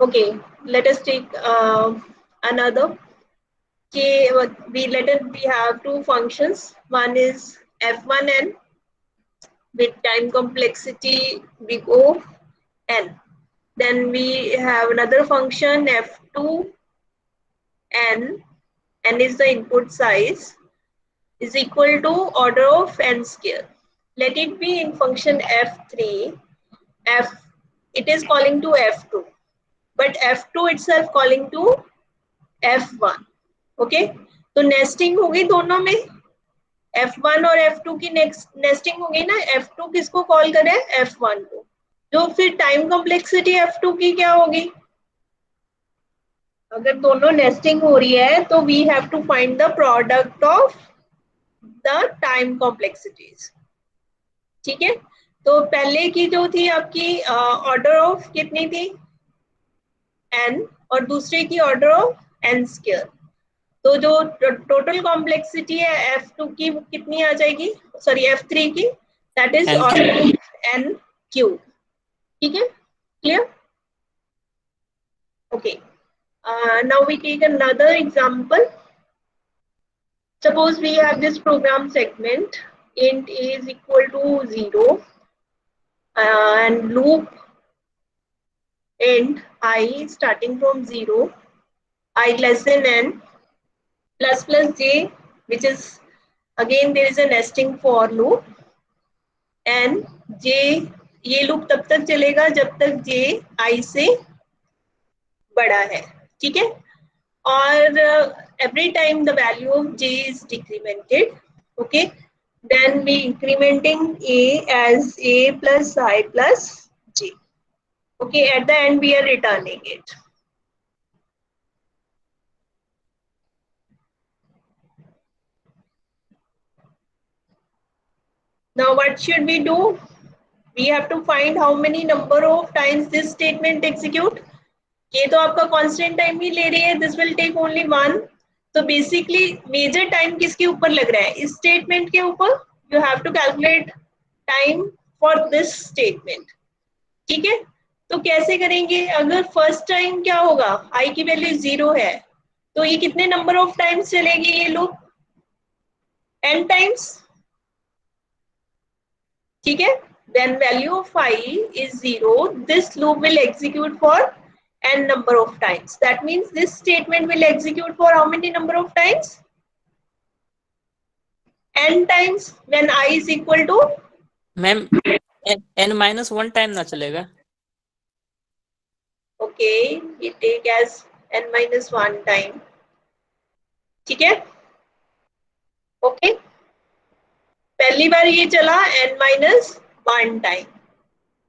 Okay, let us take another. Okay, we have two functions. One is f1n with time complexity big O n. Then we have another function f2n. N is the input size, is equal to order of n square. Let it be in function f3. F it is calling to f2, but f2 itself calling to f1. Okay, तो nesting होगी दोनों में, f1 और f2 की nesting होगी ना. f2 किसको call करें? f1 को. जो फिर टाइम कॉम्प्लेक्सिटी f2 की क्या होगी? अगर दोनों नेस्टिंग हो रही है तो we have to find the product of the time complexities. ठीक है, तो पहले की जो थी आपकी ऑर्डर ऑफ कितनी थी? n, और दूसरे की ऑर्डर ऑफ n स्क्वायर. तो जो टोटल कॉम्प्लेक्सिटी है f2 की वो कितनी आ जाएगी? सॉरी f3 की, that is order of n cube. ठीक है, clear? Okay, now we take another example. Suppose we have this program segment int a is equal to 0 and loop int I starting from 0, I less than n plus plus j, which is again there is a nesting for loop, and j, ये loop तब तक चलेगा जब तक j i से बड़ा है. ठीक है, और every time the value of j is decremented. Okay, then we incrementing a as a plus I plus j. Okay, at the end we are returning it. Now what should we do? We have to find how many number of times this statement execute. ये तो आपका constant time ही ले रही है, this will take only one. तो basically major time किसके ऊपर लग रहा है? इस स्टेटमेंट के ऊपर. You have to calculate time for this statement. ठीक है, तो कैसे करेंगे? अगर फर्स्ट टाइम क्या होगा, आई की वैल्यू 0 है, तो ये कितने नंबर ऑफ टाइम्स चलेगी ये लूप? n times. ठीक है, then value of I is 0, this loop will execute for n number of times. That means this statement will execute for how many number of times? n times, when I is equal to ma'am n-1 time ना चलेगा? okay, we take as n-1 time. ठीक है, okay, पहली बार ये चला n-1 time,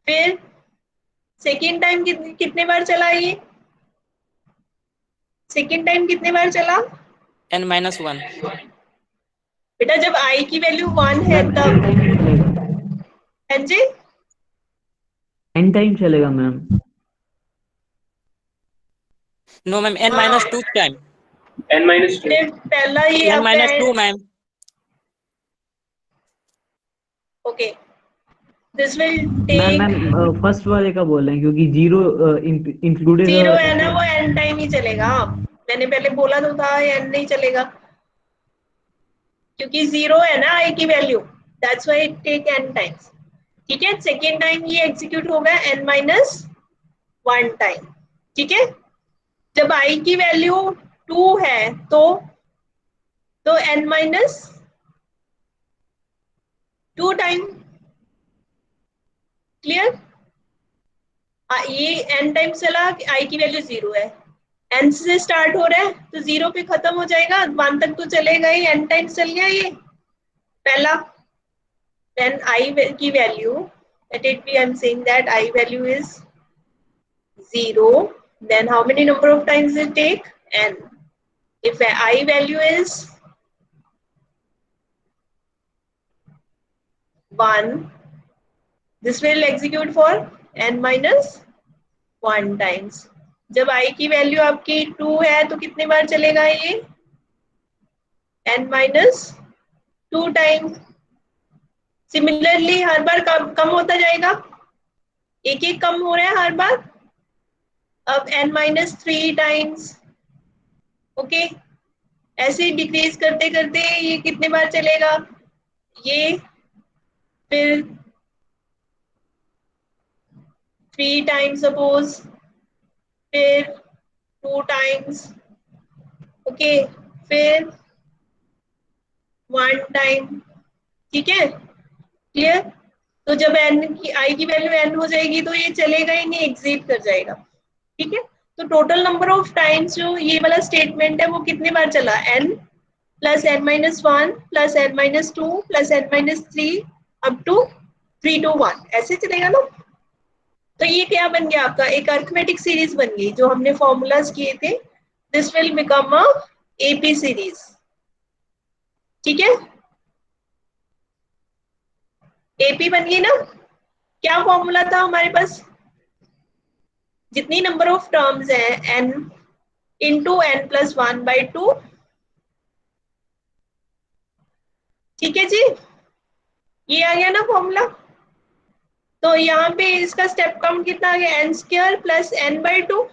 फिर second time कितने बार चला? ये सेकेंड टाइम कितने बार चला? n-1. बेटा जब i की वैल्यू 1 है तब. हाँ जी, n टाइम चलेगा ma'am. No ma'am n-2 time. n-2. पहला ये आपका n-2 ma'am. Okay, this will ma'am take ma'am first वाले का बोल रहे हैं क्योंकि 0 इंक्लूडेड 0 है ना, वो n टाइम ही चलेगा. मैंने पहले बोला तो था n नहीं चलेगा, क्योंकि 0 है ना i की वैल्यू, that's why it take n times. ठीक है, सेकेंड टाइम ये एग्जीक्यूट होगा n-1 टाइम. ठीक है, जब i की वैल्यू 2 है तो n-2 टाइम. क्लियर? ये n टाइम चला, i की वैल्यू 0 है, n से स्टार्ट हो रहा है तो 0 पे खत्म हो जाएगा, 1 तक तो चलेगा ही, n टाइम्स चल गया ये पहला. then I की value, let it be, I'm saying that I value is 0, then how many number of times it take? n. If I value is 1, this will execute for n-1 times. जब i की value आपकी 2 है तो कितने बार चलेगा ये? n-2 time. Similarly हर बार कम होता जाएगा, एक एक कम हो रहा है हर बार. अब n-3 टाइम्स, ओके, ऐसे डिक्रीज करते करते ये कितने बार चलेगा, ये फिर 3 टाइम्स सपोज, फिर 2 टाइम्स, ओके, फिर 1 टाइम, ठीक है, क्लियर। तो जब n की i की वैल्यू n हो जाएगी तो ये चलेगा ही नहीं, एग्जिट कर जाएगा, ठीक है। तो टोटल नंबर ऑफ टाइम्स जो ये वाला स्टेटमेंट है वो कितने बार चला, n plus n-1 plus n-2 plus n-3 up to 3 to 1, ऐसे चलेगा ना। तो ये क्या बन गया आपका, एक अरिथमेटिक सीरीज बन गई, जो हमने फॉर्मूलाज किए थे, this will become a AP series, ठीक है, एपी बन गई ना। क्या फॉर्मूला था हमारे पास, जितनी नंबर ऑफ टर्म्स है n इंटू n+1/2, ठीक है जी, ये आ गया ना फॉर्मूला। तो यहाँ पे इसका स्टेप काउंट कितना आ गया, n² प्लस n/2।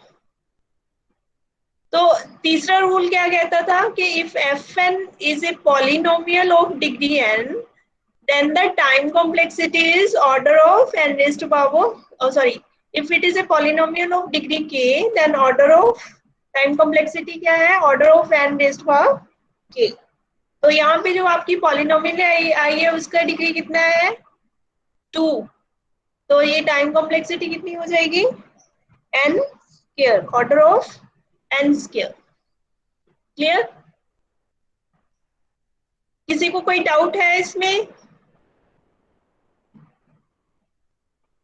तो तीसरा रूल क्या कहता था कि if fn is a polynomial of degree n, then the time complexity is order of n raised to power, oh sorry, if it is a polynomial of degree k, then order of time complexity क्या है, order of n raised to power k। तो यहाँ पे जो आपकी polynomial आई है उसका degree कितना है, 2, तो ये टाइम कॉम्प्लेक्सिटी कितनी हो जाएगी, n², order of n², clear. किसी को कोई डाउट है इसमें,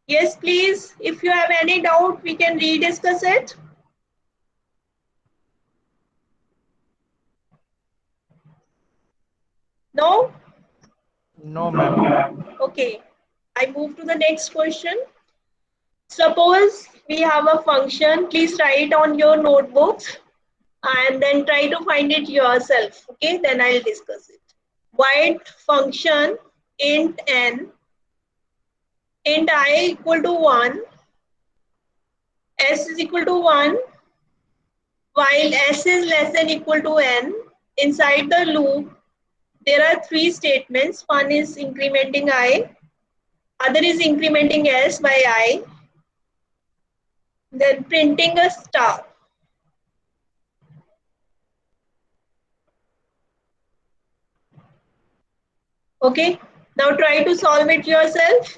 yes please, if you have any doubt we can rediscuss it। No? No, ma'am. Okay, I move to the next question. Suppose we have a function, please write on your notebooks and then try to find it yourself, okay, then I'll discuss it. Void function int n, int I equal to 1, s is equal to 1, while s is less than equal to n. Inside the loop there are 3 statements, one is incrementing I, other is incrementing s by I, then printing a star. Okay, now try to solve it yourself.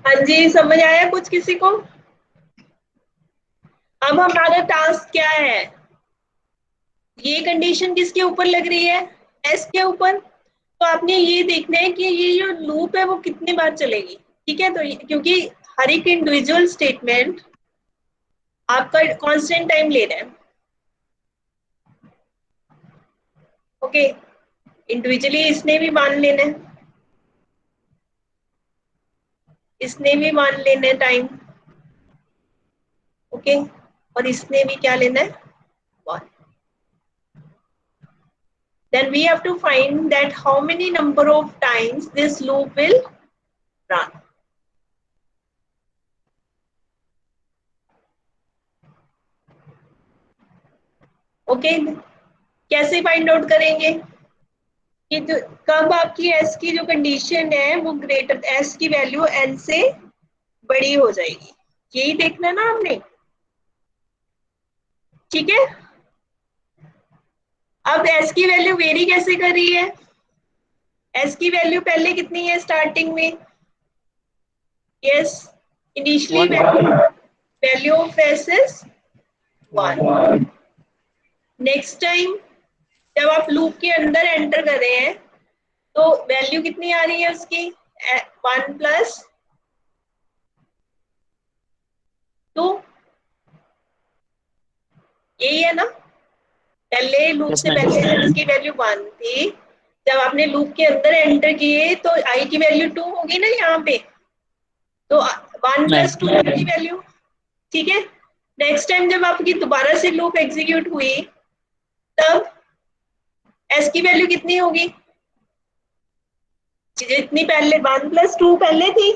हाँ जी, समझ आया कुछ किसी को। अब हमारा task क्या है, ये कंडीशन किसके ऊपर लग रही है, एस के ऊपर। तो आपने ये देखना है कि ये जो लूप है वो कितनी बार चलेगी, ठीक है। तो क्योंकि हर एक इंडिविजुअल स्टेटमेंट आपका कांस्टेंट टाइम ले रहा है, ओके, इंडिविजुअली इसने भी मान लेना है, इसने भी मान लेना है टाइम, ओके, और इसने भी क्या लेना है, 1। Then we have to find that how many number of times this loop will run. Okay, कैसे फाइंड आउट करेंगे कि कब आपकी s की जो कंडीशन है वो ग्रेटर, s की वैल्यू n से बड़ी हो जाएगी, यही देखना ना हमने, ठीक है। अब s की वैल्यू वेरी कैसे कर रही है, s की वैल्यू पहले कितनी है स्टार्टिंग में, yes, initially value of s is 1। Next time जब आप लूप के अंदर एंटर कर रहे हैं तो वैल्यू कितनी आ रही है उसकी, 1 प्लस 2, यही है ना। पहले लूप Yes, से ma'am. पहले जब इसकी वैल्यू 1 थी, जब आपने लूप के अंदर एंटर किए तो आई की वैल्यू 2 होगी ना यहाँ पे, तो 1 प्लस 2 की वैल्यू, ठीक है। नेक्स्ट टाइम जब आपकी दोबारा से लूप एग्जीक्यूट हुई तब एस की वैल्यू कितनी होगी, जितनी पहले 1 प्लस 2 पहले थी,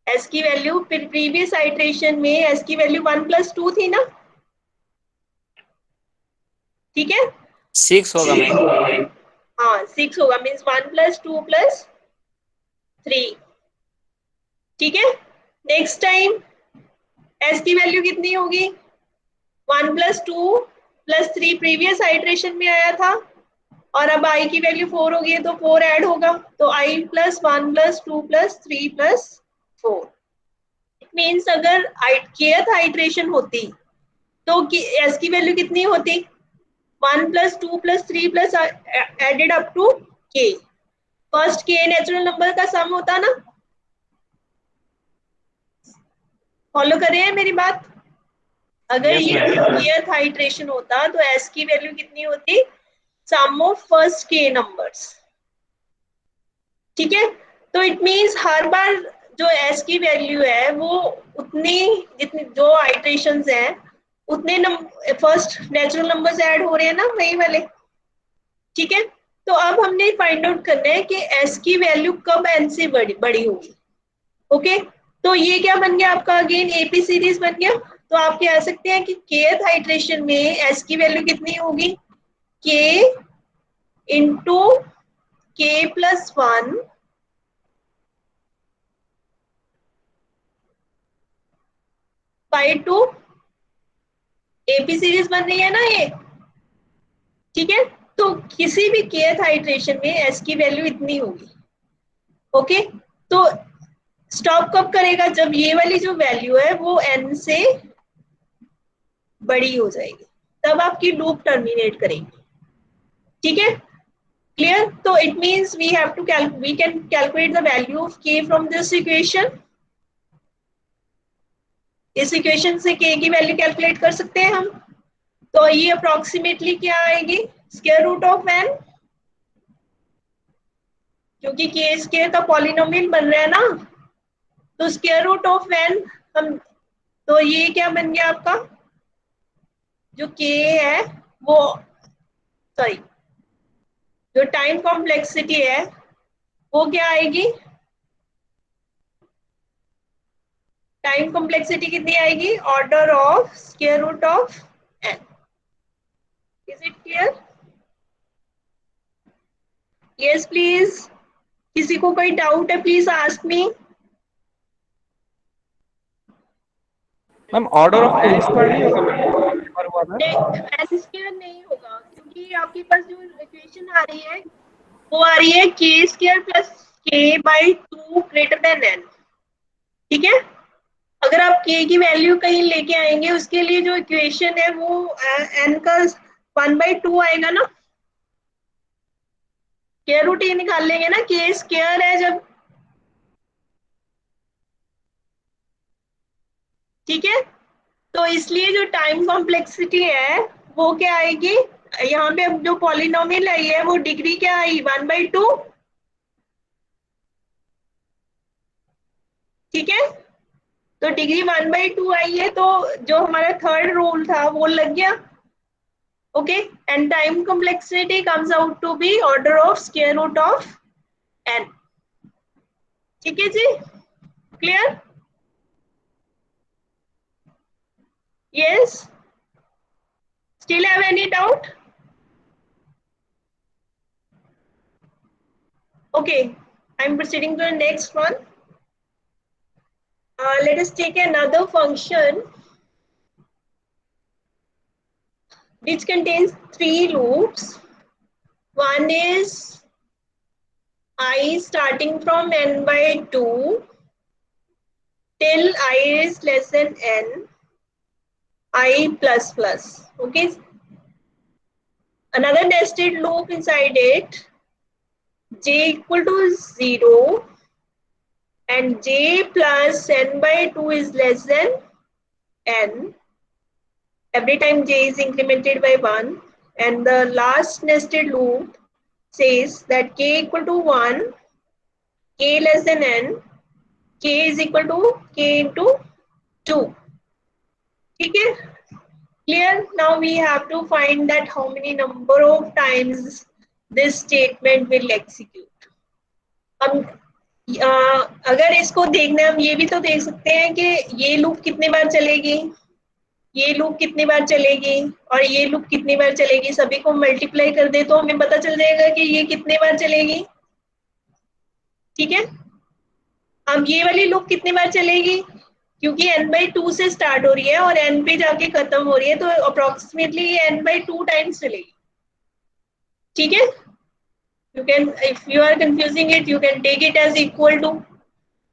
एस की वैल्यू प्रीवियस आइट्रेशन में एस की वैल्यू 1 प्लस 2 थी ना, ठीक है। 6 होगा मैम। हाँ 6 होगा, मीन्स 1 प्लस 2 प्लस 3, ठीक है। नेक्स्ट टाइम एस की वैल्यू कितनी होगी, 1 प्लस 2 प्लस 3 प्रीवियस आइट्रेशन में आया था, और अब आई की वैल्यू 4 होगी तो 4 ऐड होगा, तो i plus 1 plus 2 plus 3 plus 4। It means अगर kth आइट्रेशन होती तो एस की वैल्यू कितनी होती, 1 plus 2 plus 3 plus added up to K. First K natural number का सम होता ना, फॉलो कर रहे हैं मेरी बात। अगर Yes, ये kth आइट्रेशन होता तो एस की वैल्यू कितनी होती, सम ऑफ फर्स्ट के नंबर्स, ठीक है। तो इट मींस हर बार जो एस की वैल्यू है वो उतनी, जितनी जो आइट्रेशंस हैं उतने फर्स्ट नेचुरल नंबर्स ऐड हो रहे हैं ना, वही वाले, ठीक है। तो अब हमने फाइंड आउट करना है कि एस की वैल्यू कब एन से बड़ी होगी, ओके। तो ये क्या बन गया आपका, अगेन एपी सीरीज बन गया। तो आप कह सकते हैं कि kth आइट्रेशन में एस की वैल्यू कितनी होगी, k into k plus 1 by 2, AP series बन रही है ना ये, ठीक है। तो किसी भी kth आइट्रेशन में एस की वैल्यू इतनी होगी, ओके। तो स्टॉप कब करेगा, जब ये वाली जो वैल्यू है वो n से बड़ी हो जाएगी, तब आपकी लूप टर्मिनेट करेगी, ठीक है, क्लियर। तो it means we have to we can calculate the value of k from this equation. इस इक्वेशन से k की वैल्यू कैलकुलेट कर सकते हैं हम। तो ये अप्रोक्सीमेटली क्या आएगी, स्क्वायर रूट ऑफ n, क्योंकि k स्क्वायर का पॉलिनोमियल बन रहा है ना, तो स्क्वायर रूट ऑफ n हम, तो ये क्या बन गया आपका, जो k है वो, सॉरी, जो टाइम कॉम्प्लेक्सिटी है वो क्या आएगी, टाइम कॉम्प्लेक्सिटी कितनी आएगी, order of square root of n। Is it clear, yes please, किसी को कोई डाउट है please ask me. Ma'am order of N square नहीं होगा मैम, एन स्क्वायर नहीं होगा, क्योंकि आपके पास जो इक्वेशन आ रही है वो आ रही है k square plus k by 2 greater than n, ठीक है। अगर आप k की वैल्यू कहीं लेके आएंगे उसके लिए जो इक्वेशन है वो n का 1/2 आएगा ना, स्क्वायर रूट ये निकाल लेंगे ना, k स्क्वायर है जब, ठीक है। तो इसलिए जो टाइम कॉम्प्लेक्सिटी है वो क्या आएगी, यहाँ पे अब जो पॉलिनोमियल आई है वो डिग्री क्या आई, 1/2, ठीक है। तो डिग्री 1/2 आई है, तो जो हमारा थर्ड रूल था वो लग गया, okay. And time complexity comes out to be order of square root of n, ठीक है जी, clear, yes, still have any doubt, okay. I am proceeding to the next one. Let us take another function which contains 3 loops. One is I starting from n/2 till I is less than n, I plus plus, okay. Another nested loop inside it, j equal to 0 and j plus n/2 is less than n. Every time j is incremented by 1, and the last nested loop says that k equal to 1, k less than n, k is equal to k into 2. ठीक है? Clear? Now we have to find that how many number of times this statement will execute. हम अगर इसको देखना है, हम ये भी तो देख सकते हैं कि ये लूप कितने बार चलेगी, ये लूप कितनी बार चलेगी और ये लूप कितनी बार चलेगी. सभी को मल्टीप्लाई कर दे तो हमें पता चल जाएगा कि ये कितने बार चलेगी. ठीक है? अब ये वाली लूप कितनी बार चलेगी, क्योंकि n/2 से स्टार्ट हो रही है और n पे जाके खत्म हो रही है, तो अप्रोक्सीमेटली ये n/2 टाइम्स चलेगी. ठीक है? You can, if you are confusing it, you can take it as equal to.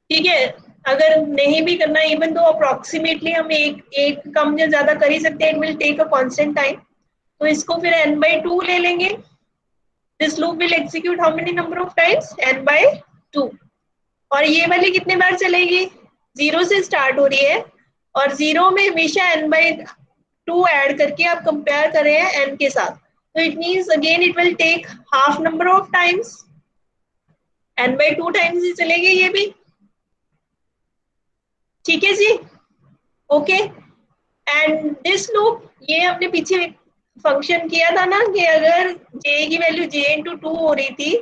ठीक है? अगर नहीं भी करना, इवन दो अप्रोक्सीमेटली हम एक कम या ज्यादा कर ही सकते हैं, it will take a constant time. तो इसको फिर n/2 ले लेंगे. This loop will execute how many number of times, n/2. और ये वाली कितने बार चलेगी, 0 से स्टार्ट हो रही है और 0 में हमेशा n/2 ऐड करके आप कंपेयर कर रहे हैं n के साथ. So it means again it will take half number of times, n/2 times ही चलेगी ये भी. ठीक है जी? ओके. एंड दिस लूप, ये हमने पीछे फंक्शन किया था ना कि अगर j की वैल्यू j into 2 हो रही थी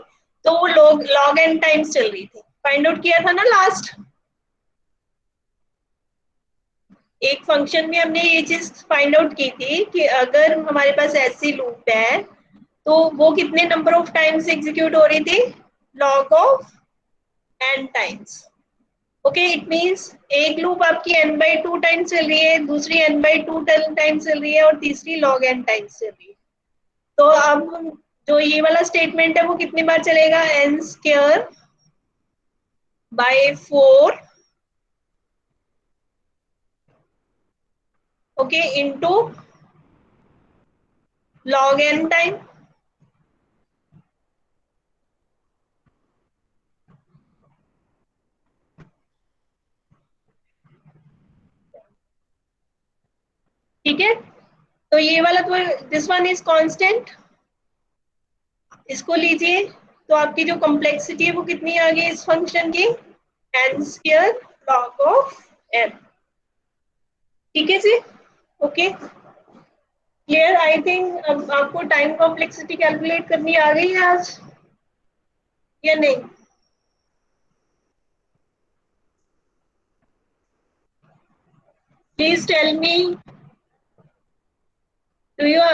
तो वो log n टाइम्स चल रही थी. फाइंड आउट किया था ना लास्ट एक फंक्शन में, हमने ये चीज फाइंड आउट की थी कि अगर हमारे पास ऐसी लूप है तो वो कितने नंबर ऑफ टाइम्स एग्जीक्यूट हो रही थी, log of n times. Okay, it means एक लूप आपकी n/2 टाइम्स चल रही है, दूसरी n/2 टाइम्स चल रही है और तीसरी log n टाइम्स चल रही है. तो अब जो ये वाला स्टेटमेंट है वो कितनी बार चलेगा, n² by 4 okay into log n time. ठीक है? तो ये वाला तो दिस वन इज कांस्टेंट, इसको लीजिए तो आपकी जो कॉम्प्लेक्सिटी है वो कितनी आ गई इस फंक्शन की, n² log of n. ठीक है जी? Okay, clear? आई थिंक अब आपको टाइम कॉम्प्लेक्सिटी कैलकुलेट करनी आ गई है आज या नहीं? Please tell me, do you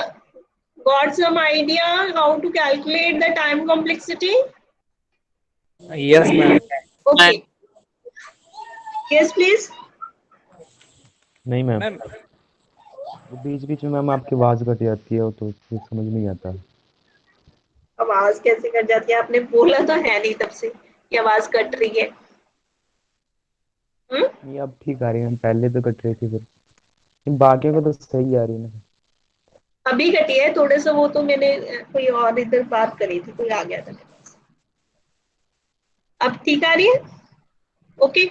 got some idea how to calculate the time complexity? Yes, ma'am. Okay. Yes, please. नहीं मैम, मैम बीच बीच में मैम आपकी आवाज कट जाती है तो कुछ समझ नहीं आता. आवाज कैसे कट जाती है? आपने बोला तो है नहीं तब से कि आवाज कट रही है. नहीं अब ठीक आ रही है, पहले तो कट रही थी, फिर बाकियों को तो सही आ रही है ना. अभी कटी है थोड़े से, वो तो मैंने कोई और इधर बात करी थी, कोई आ गया था मेरे पास. अब ठीक आ रही है? Okay,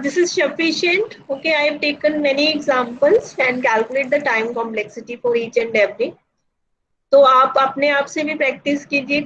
this is sufficient. Okay, I have taken many examples and calculate the time complexity for each and every. तो आप अपने आप से भी प्रैक्टिस कीजिए.